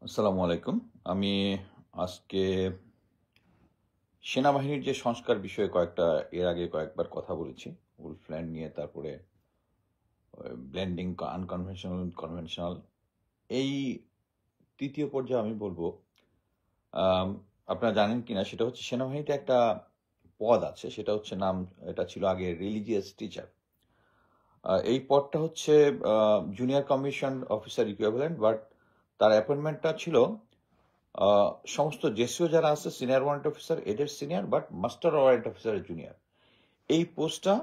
আসসালামু আলাইকুম। আমি আজকে সেনাবাহিনীর যে সংস্কার বিষয়ে এর আগে কয়েকবার কথা বলেছি। উলফ ল্যান্ড নিয়ে, তারপরে ব্লেন্ডিং আনকনভেনশনাল, কনভেনশনাল। এই ৩য় পর্যায়ে আমি বলব, আম আপনারা জানেন কিনা সেটা হচ্ছে সেনাবাহিনীতে একটা পদ আছে, সেটা হচ্ছে এটা ছিল আগে রিলিজিয়াস টিচার। এই পদটা হচ্ছে junior commission officer equivalent, but তার অ্যাপয়েন্টমেন্টটা ছিল সমস্ত জেসিও যারা আছে সিনিয়র ওয়ারেন্ট অফিসার এদের সিনিয়র, বাট মাস্টার ওয়ারেন্ট অফিসারের জুনিয়র। এই পোস্টটা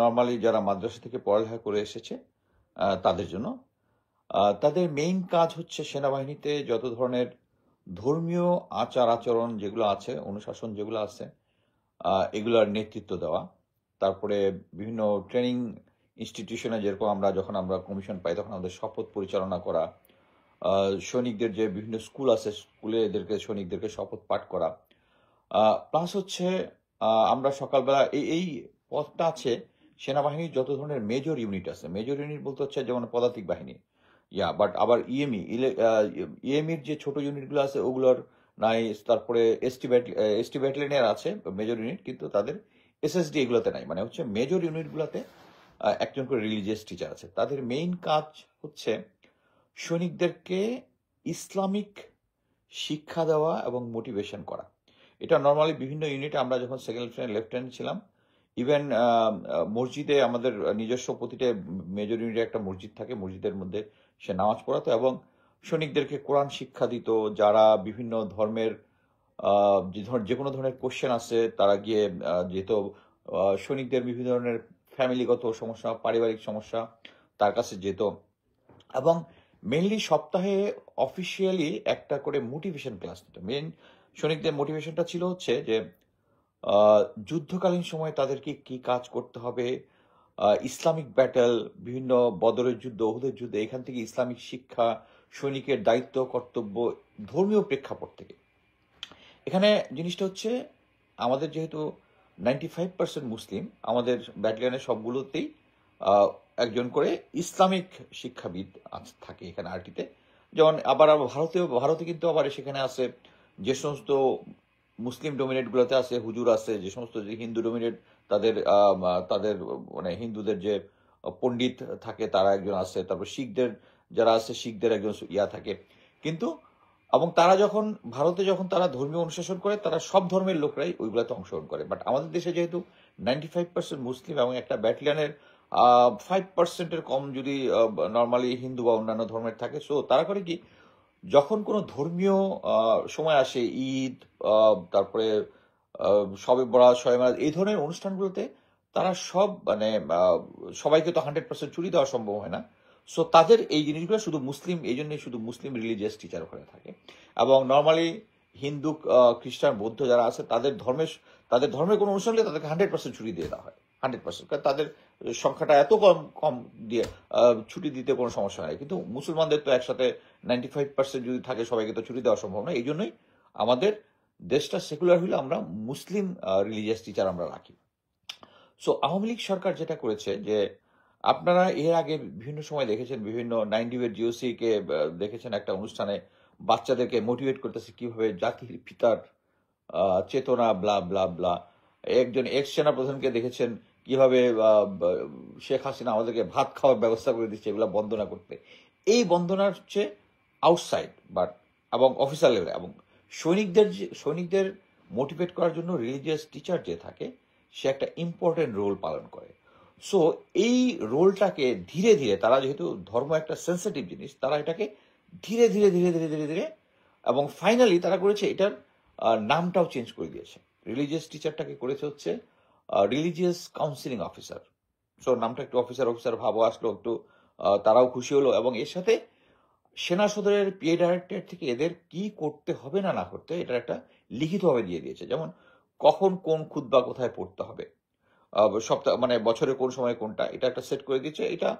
নর্মালি যারা মাদ্রাসা থেকে পড়ালেখা করে এসেছে তাদের জন্য। তাদের মেইন কাজ হচ্ছে সেনাবাহিনীতে যত ধরনের ধর্মীয় আচার আচরণ যেগুলো আছে, অনুশাসন যেগুলো আছে, এগুলোর নেতৃত্ব দেওয়া। তারপরে বিভিন্ন ট্রেনিং ইনস্টিটিউশনে যেরকম যখন আমরা কমিশন পাই তখন আমাদের শপথ পরিচালনা করা, সৈনিকদের যে বিভিন্ন স্কুল আছে স্কুলে সৈনিকদেরকে শপথ পাঠ করা। প্লাস হচ্ছে আমরা সকালবেলা এই পথটা আছে সেনাবাহিনীর যত ধরনের মেজর ইউনিট আছে। মেজর ইউনিট বলতে হচ্ছে যেমন পদাতিক বাহিনী, বাট আবার ইএমইর যে ছোট ইউনিটগুলো আছে ওগুলোর নাই। তারপরে এসটি ব্যাটালিয়নের আছে মেজর ইউনিট, কিন্তু তাদের এসএসডি এগুলোতে নাই। মানে হচ্ছে মেজর ইউনিটগুলোতে একজন করে রিলিজিয়াস টিচার আছে। তাদের মেইন কাজ হচ্ছে সৈনিকদেরকে ইসলামিক শিক্ষা দেওয়া এবং মোটিভেশন করা। এটা নর্মালি বিভিন্ন ইউনিটে আমরা যখন সেকেন্ড লেফটেন্যান্ট ছিলাম, ইভেন মসজিদে আমাদের নিজস্ব প্রতিটা মেজর ইউনিটে একটা মসজিদ থাকে, মসজিদের মধ্যে সে নামাজ পড়াতো এবং সৈনিকদেরকে কোরআন শিক্ষা দিত। যারা বিভিন্ন ধর্মের যে কোনো ধরনের কোশ্চেন আছে তারা গিয়ে যেত। সৈনিকদের বিভিন্ন ধরনের ফ্যামিলিগত সমস্যা, পারিবারিক সমস্যা, তার কাছে যেত। এবং মেনলি সপ্তাহে অফিসিয়ালি একটা করে মোটিভেশন ক্লাস দিত। মেন সৈনিকদের মোটিভেশনটা ছিল হচ্ছে যে যুদ্ধকালীন সময়ে তাদেরকে কি কাজ করতে হবে, ইসলামিক ব্যাটেল, বিভিন্ন বদরের যুদ্ধ, উহুদের যুদ্ধ, এখান থেকে ইসলামিক শিক্ষা, সৈনিকের দায়িত্ব কর্তব্য, ধর্মীয় প্রেক্ষাপট থেকে। এখানে জিনিসটা হচ্ছে আমাদের যেহেতু 95% মুসলিম, আমাদের ব্যাটালিয়নের সবগুলোতেই একজন করে ইসলামিক শিক্ষাবিদ থাকে এখানে আরটিতে। যেমন আবার ভারতে কিন্তু আবার সেখানে আছে যে সমস্ত মুসলিম ডোমিনেটগুলোতে আছে হুজুর আছে, যে সমস্ত যে হিন্দু ডোমিনেট তাদের মানে হিন্দুদের যে পণ্ডিত থাকে তারা একজন আছে। তারপর শিখদের যারা আছে শিখদের একজন থাকে। কিন্তু এবং তারা যখন তারা ধর্মীয় অনুশাসন করে তারা সব ধর্মের লোকরাই ওইগুলোতে অংশগ্রহণ করে। বাট আমাদের দেশে যেহেতু 95% মুসলিম এবং একটা ব্যাটালিয়নের 5%-এর কম যদি নর্মালি হিন্দু বা অন্যান্য ধর্মের থাকে, সো তারা করে কি, যখন কোনো ধর্মীয় সময় আসে, ঈদ, তারপরে শবে বরাত, শবে মেরাজ, এই ধরনের অনুষ্ঠানগুলোতে তারা সব মানে সবাইকে তো 100% ছুটি দেওয়া সম্ভব হয় না। সো তাদের এই জিনিসগুলো শুধু মুসলিম, এই জন্যই শুধু মুসলিম রিলিজিয়াস টিচার ওখানে থাকে। এবং নর্মালি হিন্দু, খ্রিস্টান, বৌদ্ধ যারা আছে তাদের ধর্মের কোনো অনুষ্ঠান হলে তাদেরকে 100% ছুটি দিয়ে দেওয়া হয়। 100%, কারণ তাদের সংখ্যাটা এত কম কম দিয়ে ছুটি দিতে কোনো সমস্যা নেই। কিন্তু মুসলমানদের তো একসাথে 95% যদি থাকে সবাইকে তো ছুটি দেওয়া সম্ভব না। এই জন্যই আমাদের দেশটা সেকুলার হলে আমরা মুসলিম রিলিজিয়াস টিচার আমরা রাখি। সো আওয়ামী লীগ সরকার যেটা করেছে যে, আপনারা এর আগে বিভিন্ন সময় দেখেছেন, বিভিন্ন 90 এর জিওসি কে দেখেছেন একটা অনুষ্ঠানে বাচ্চাদেরকে মোটিভেট করতেছে কিভাবে জাতির পিতার চেতনা, ব্লা ব্লা ব্লা। একজন এক্স সেনা প্রধানকে দেখেছেন কিভাবে শেখ হাসিনা আমাদেরকে ভাত খাওয়ার ব্যবস্থা করে দিচ্ছে এগুলা বন্দনা করতে। এই বন্দনার হচ্ছে আউটসাইড বাট এবং অফিসার লেভেলে, এবং সৈনিকদের মোটিভেট করার জন্য রিলিজিয়াস টিচার যে থাকে সে একটা ইম্পর্টেন্ট রোল পালন করে। সো এই রোলটাকে ধীরে ধীরে তারা, যেহেতু ধর্ম একটা সেন্সিটিভ জিনিস, তারা এটাকে ধীরে ধীরে ধীরে ধীরে ধীরে ধীরে এবং ফাইনালি তারা করেছে এটার নামটাও চেঞ্জ করে দিয়েছে। রিলিজিয়াস টিচারটাকে করেছে হচ্ছে রিলিজিয়াস কাউন্সিলিং অফিসার। সো নামটা একটু অফিসার অফিসার ভাবও আসলো, একটু তারাও খুশি হলো। এবং এর সাথে সেনা সদরের পিএ ডাইরেক্টর থেকে এদের কি করতে হবে না না করতে এটার একটা লিখিতভাবে দিয়ে দিয়েছে। যেমন কখন কোন খুতবা কোথায় পড়তে হবে, সপ্তাহ মানে বছরের কোন সময় কোনটা, এটা একটা সেট করে দিয়েছে। এটা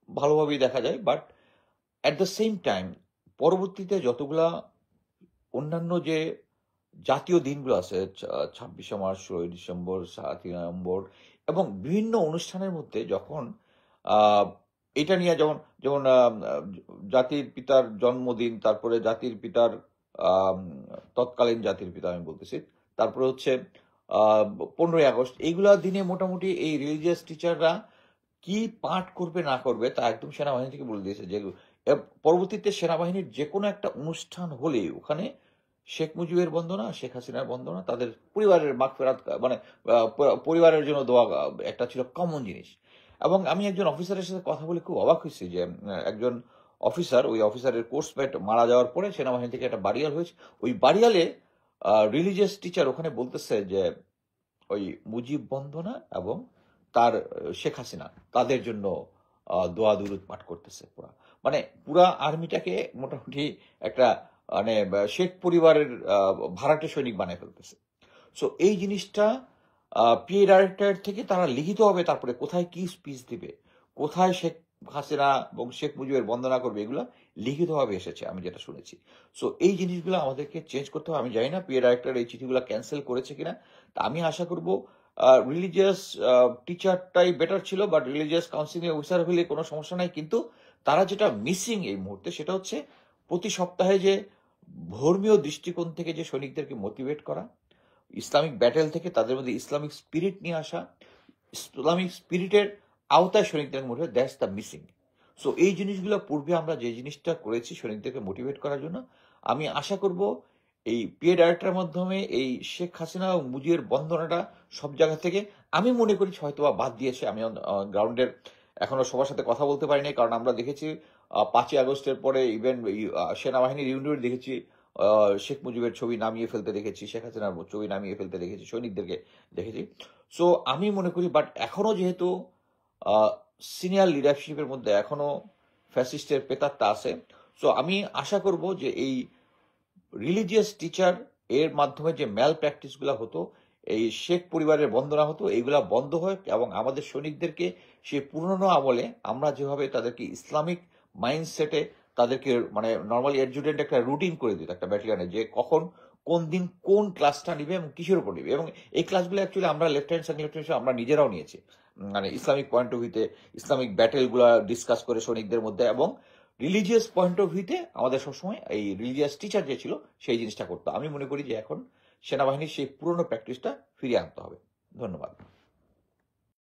ভালোভাবেই দেখা যায়। But at the same time পরবর্তীতে যতগুলা অন্যান্য যে জাতীয় দিনগুলো আছে, 26শে মার্চ, 16ই ডিসেম্বর, 7ই নভেম্বর, এবং বিভিন্ন অনুষ্ঠানের মধ্যে যখন এটা নিয়ে যেমন যেমন জাতির পিতার জন্মদিন, তারপরে জাতির পিতার আম তৎকালীন জাতির পিতা আমি বলতেছি। তারপরে হচ্ছে আ ১৫ই আগস্ট এইগুলা দিনে মোটামুটি এই রিলিজিয়াস টিচাররা কি পাঠ করবে না করবে তা একদম সেনাবাহিনী থেকে বলে দিয়েছে যে পরবর্তীতে সেনাবাহিনীর যেকোনো একটা অনুষ্ঠান হলে ওখানে শেখ মুজিবের বন্দনা, শেখ হাসিনার বন্দনা, তাদের পরিবারের মাগফিরাত মানে পরিবারের জন্য দোয়া একটা ছিল কমন জিনিস। এবং আমি একজন অফিসারের সাথে কথা বলে খুব অবাক হয়েছি যে একজন অফিসার, ওই অফিসারের কোর্সমেট মারা যাওয়ার পরে সেনাবাহিনী থেকে একটা বাড়িয়াল হয়েছে। ওই বাড়িয়ালে রিলিজিয়াস টিচার ওখানে বলতেছে যে ওই মুজিব বন্দনা এবং তার শেখ হাসিনা তাদের জন্য দোয়া দুরুদ পাঠ করতেছে পুরা। মানে পুরা আর্মিটাকে মোটামুটি একটা মানে শেখ পরিবারের ভাড়াটে সৈনিক বানায় ফেলতেছে। সো এই জিনিসটা পিএ ডাইরেক্টর থেকে তারা লিখিতভাবে তারপরে কোথায় কি স্পিচ দিবে, কোথায় শেখ হাসিনা এবং শেখ মুজিবের বন্দনা করবে, এগুলো লিখিতভাবে এসেছে আমি যেটা শুনেছি। সো এই জিনিসগুলো আমাদেরকে চেঞ্জ করতে হবে। আমি জানি না পিএ ডাইরেক্টর এই চিঠিগুলো ক্যান্সেল করেছে কিনা। তা আমি আশা করব রিলিজিয়াস টিচারটাই বেটার ছিল, বাট রিলিজিয়াস কাউন্সিলিং অফিসার হলে কোনো সমস্যা নাই। কিন্তু তারা যেটা মিসিং এই মুহূর্তে সেটা হচ্ছে প্রতি সপ্তাহে যে ধর্মীয় দৃষ্টিকোণ থেকে যে সৈনিকদেরকে মোটিভেট করা, ইসলামিক ব্যাটেল থেকে তাদের মধ্যে ইসলামিক স্পিরিট নিয়ে আসা, ইসলামিক স্পিরিটের আওতায় সৈনিকদের motivate, that's the missing. So এই জিনিসগুলো পূর্বে আমরা যে জিনিসটা করেছি সৈনিকদেরকে মোটিভেট করার জন্য, আমি আশা করব এই পিএ ডাইরেক্টরের মাধ্যমে এই শেখ হাসিনা ও মুজিবের বন্দনাটা সব জায়গা থেকে আমি মনে করি হয়তো বাদ দিয়েছে। আমি গ্রাউন্ডের এখনো সবার সাথে কথা বলতে পারিনি, কারণ আমরা দেখেছি 5ই আগস্টের পরে ইভেন সেনাবাহিনীর ইউনিট দেখেছি শেখ মুজিবের ছবি নামিয়ে ফেলতে দেখেছি, শেখ হাসিনার ছবি নামিয়ে ফেলতে দেখেছি, সৈনিকদেরকে দেখেছি। সো আমি মনে করি বাট এখনো যেহেতু সিনিয়র লিডারশিপের মধ্যে এখনো ফ্যাসিস্টের পেতারটা আছে, সো আমি আশা করব যে এই রিলিজিয়াস টিচার এর মাধ্যমে যে ম্যাল প্র্যাকটিসগুলো হতো, এই শেখ পরিবারের বন্দনা হতো, এইগুলা বন্ধ হয় এবং আমাদের সৈনিকদেরকে সেই পুরনো আমলে আমরা যেভাবে তাদেরকে ইসলামিক মাইন্ডসেটে তাদেরকে মানে নর্মালি অ্যাডজুটেন্ট একটা রুটিন করে দিত একটা ব্যাটালিয়নে, যে কখন কোন দিন কোন ক্লাসটা নিবে এবং কিসের উপর নিবে। এবং এই ক্লাসগুলো অ্যাকচুয়ালি আমরা লেফটেন্যান্ট সেকেন্ড লেফটেন্যান্ট আমরা নিজেরাও নিয়েছি, মানে ইসলামিক পয়েন্ট অফ ভিউতে ইসলামিক ব্যাটেলগুলো ডিসকাস করে সৈনিকদের মধ্যে, এবং রিলিজিয়াস পয়েন্ট অফ ভিউতে আমাদের সবসময় এই রিলিজিয়াস টিচার যে ছিল সেই জিনিসটা করতো। আমি মনে করি যে এখন সেনাবাহিনীর সেই পুরনো প্র্যাকটিসটা ফিরিয়ে আনতে হবে। ধন্যবাদ।